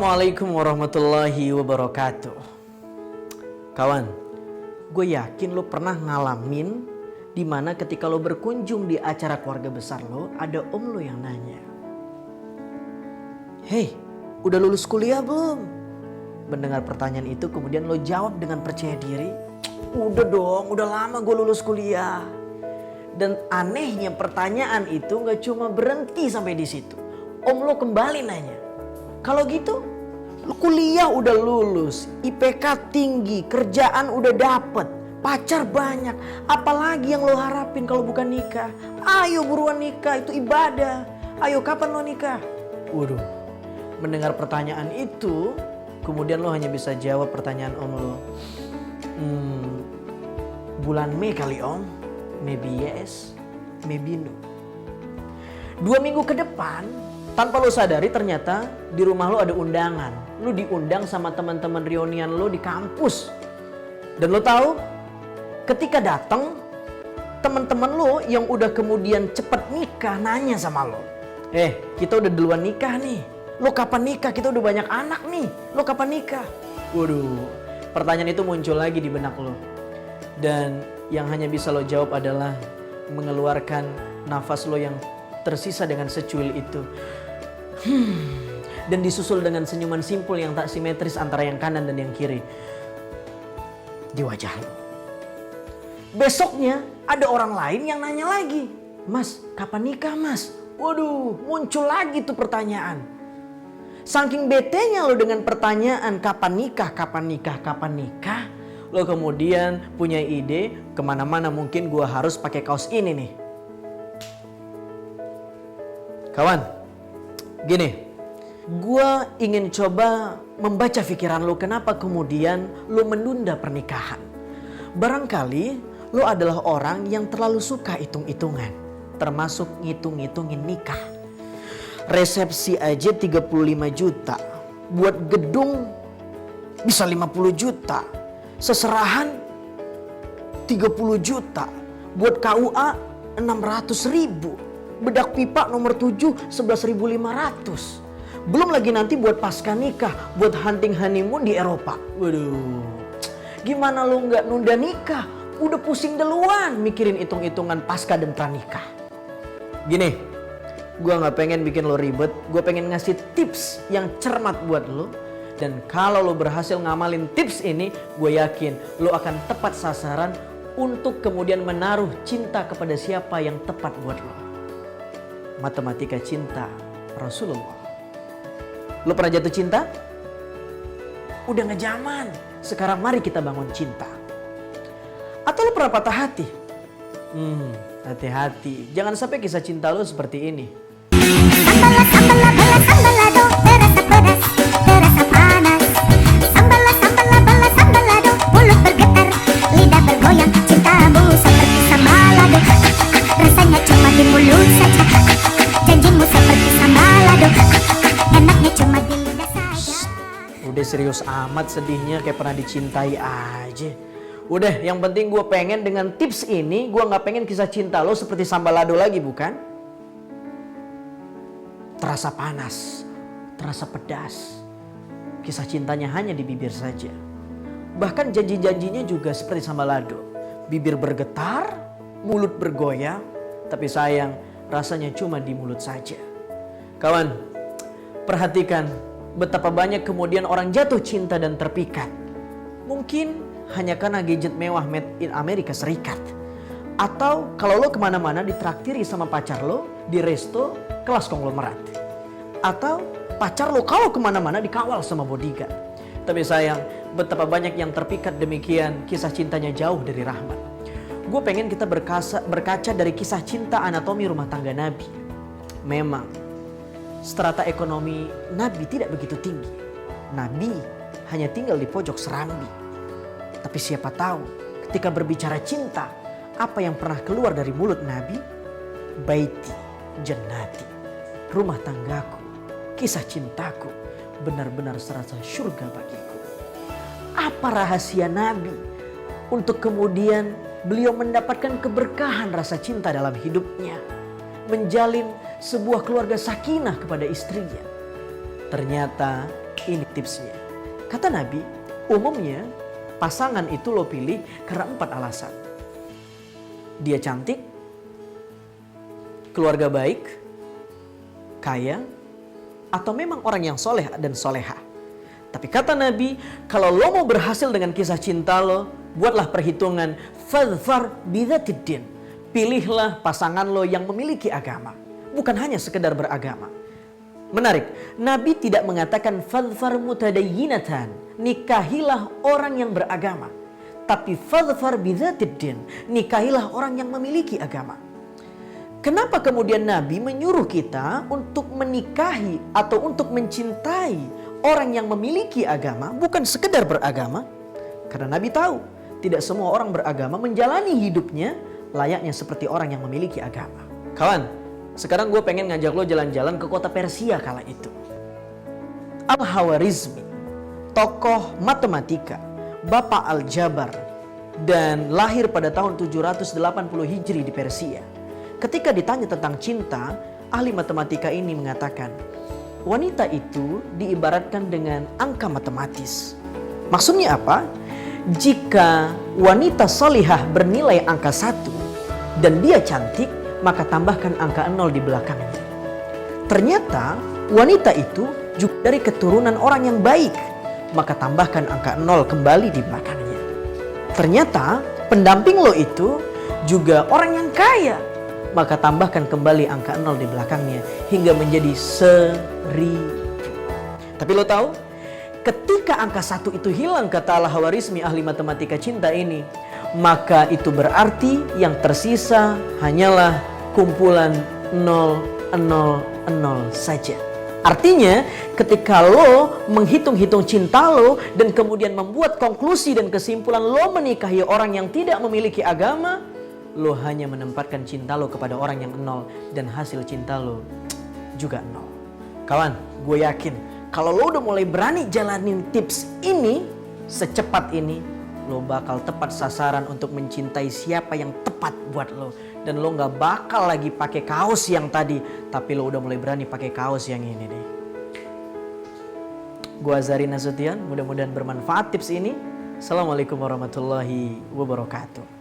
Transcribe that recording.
Assalamualaikum warahmatullahi wabarakatuh. Kawan, gue yakin lo pernah ngalamin dimana ketika lo berkunjung di acara keluarga besar lo, ada om lo yang nanya, "Hei, udah lulus kuliah belum?" Mendengar pertanyaan itu kemudian lo jawab dengan percaya diri, "Udah dong, udah lama gue lulus kuliah." Dan anehnya pertanyaan itu gak cuma berhenti sampai di situ. Om lo kembali nanya, "Kalau gitu, lu kuliah udah lulus, IPK tinggi, kerjaan udah dapet, pacar banyak. Apalagi yang lo harapin kalau bukan nikah? Ayo buruan nikah, itu ibadah. Ayo kapan lo nikah?" Waduh, mendengar pertanyaan itu, kemudian lo hanya bisa jawab pertanyaan om lo. Bulan Mei kali om, maybe yes, maybe no. 2 minggu ke depan, tanpa lo sadari ternyata di rumah lo ada undangan. Lo diundang sama teman-teman reunian lo di kampus. Dan lo tahu ketika datang teman-teman lo yang udah kemudian cepet nikah nanya sama lo, kita udah duluan nikah nih. Lo kapan nikah? Kita udah banyak anak nih. Lo kapan nikah?" Waduh, pertanyaan itu muncul lagi di benak lo. Dan yang hanya bisa lo jawab adalah mengeluarkan nafas lo yang tersisa dengan secuil itu. Dan disusul dengan senyuman simpul yang tak simetris antara yang kanan dan yang kiri di wajah lo. Besoknya ada orang lain yang nanya lagi, "Mas, kapan nikah mas?" Waduh, muncul lagi tuh pertanyaan. Saking betenya lo dengan pertanyaan kapan nikah, kapan nikah, kapan nikah, lo kemudian punya ide kemana-mana mungkin gua harus pakai kaos ini nih. Kawan, gini, gue ingin coba membaca pikiran lo kenapa kemudian lo menunda pernikahan. Barangkali lo adalah orang yang terlalu suka hitung-hitungan, termasuk ngitung-ngitungin nikah. Resepsi aja 35 juta, buat gedung bisa 50 juta, seserahan 30 juta, buat KUA 600 ribu. Bedak pipa nomor 7 11.500. Belum lagi nanti buat pasca nikah, buat hunting honeymoon di Eropa. Waduh, gimana lo nggak nunda nikah? Udah pusing duluan mikirin hitung-hitungan pasca dan pranikah. Gini, gue nggak pengen bikin lo ribet. Gue pengen ngasih tips yang cermat buat lo. Dan kalau lo berhasil ngamalin tips ini, gue yakin lo akan tepat sasaran untuk kemudian menaruh cinta kepada siapa yang tepat buat lo. Matematika cinta Rasulullah. Lo pernah jatuh cinta? Udah gak zaman. Sekarang mari kita bangun cinta. Atau lo pernah patah hati? Hati-hati. Jangan sampai kisah cinta lo seperti ini. Sambalado, terasa pedas, terasa panas. Sambalado, mulut bergetar, lidah bergoyang. Cintamu seperti sambalado, rasanya cuma di mulut saja. Janjimu seperti sambalado, enaknya cuma di lidah saja. Udah serius amat sedihnya kayak pernah dicintai aja. Udah, yang penting gue pengen dengan tips ini, gue gak pengen kisah cinta lo seperti sambalado lagi, bukan? Terasa panas, terasa pedas. Kisah cintanya hanya di bibir saja. Bahkan janji-janjinya juga seperti sambalado. Bibir bergetar, mulut bergoyang, tapi sayang rasanya cuma di mulut saja. Kawan, perhatikan betapa banyak kemudian orang jatuh cinta dan terpikat. Mungkin hanya karena gadget mewah made in Amerika Serikat. Atau kalau lo kemana-mana ditraktiri sama pacar lo di resto kelas konglomerat. Atau pacar lo kalau kemana-mana dikawal sama bodyguard. Tapi sayang, betapa banyak yang terpikat demikian kisah cintanya jauh dari rahmat. Gue pengen kita berkaca dari kisah cinta anatomi rumah tangga Nabi. Memang strata ekonomi Nabi tidak begitu tinggi. Nabi hanya tinggal di pojok serambi. Tapi siapa tahu ketika berbicara cinta, apa yang pernah keluar dari mulut Nabi? Baiti, jannati, rumah tanggaku, kisah cintaku, benar-benar serasa surga bagiku. Apa rahasia Nabi untuk kemudian beliau mendapatkan keberkahan rasa cinta dalam hidupnya? Menjalin sebuah keluarga sakinah kepada istrinya. Ternyata Ini tipsnya. Kata Nabi, umumnya pasangan itu lo pilih karena 4 alasan. Dia cantik, keluarga baik, kaya, atau memang orang yang soleh dan soleha. Tapi kata Nabi, kalau lo mau berhasil dengan kisah cinta lo, buatlah perhitungan, fadfar bidzatiddin. Pilihlah pasangan lo yang memiliki agama, bukan hanya sekedar beragama. Menarik, Nabi tidak mengatakan fadfar mutadayyinatan, nikahilah orang yang beragama. Tapi fadfar bidzatiddin, nikahilah orang yang memiliki agama. Kenapa kemudian Nabi menyuruh kita untuk menikahi atau untuk mencintai orang yang memiliki agama, bukan sekedar beragama? Karena Nabi tahu, tidak semua orang beragama menjalani hidupnya layaknya seperti orang yang memiliki agama. Kawan, sekarang gue pengen ngajak lo jalan-jalan ke kota Persia kala itu. Al-Khawarizmi, tokoh matematika, Bapak Al-Jabar, dan lahir pada tahun 780 Hijri di Persia. Ketika ditanya tentang cinta, ahli matematika ini mengatakan, wanita itu diibaratkan dengan angka matematis. Maksudnya apa? Jika wanita salihah bernilai angka 1 dan dia cantik, maka tambahkan angka 0 di belakangnya. Ternyata wanita itu juga dari keturunan orang yang baik, maka tambahkan angka 0 kembali di belakangnya. Ternyata pendamping lo itu juga orang yang kaya, maka tambahkan kembali angka 0 di belakangnya hingga menjadi 1000. Tapi lo tahu, ketika angka 1 itu hilang, kata Al-Khawarizmi, ahli matematika cinta ini, maka itu berarti yang tersisa hanyalah kumpulan 000 saja. Artinya ketika lo menghitung-hitung cinta lo dan kemudian membuat konklusi dan kesimpulan lo menikahi orang yang tidak memiliki agama, lo hanya menempatkan cinta lo kepada orang yang 0 dan hasil cinta lo juga 0. Kawan, gue yakin kalau lo udah mulai berani jalanin tips ini secepat ini, lo bakal tepat sasaran untuk mencintai siapa yang tepat buat lo. Dan lo gak bakal lagi pakai kaos yang tadi, tapi lo udah mulai berani pakai kaos yang ini nih. Gua Azhari Nasution, mudah-mudahan bermanfaat tips ini. Assalamualaikum warahmatullahi wabarakatuh.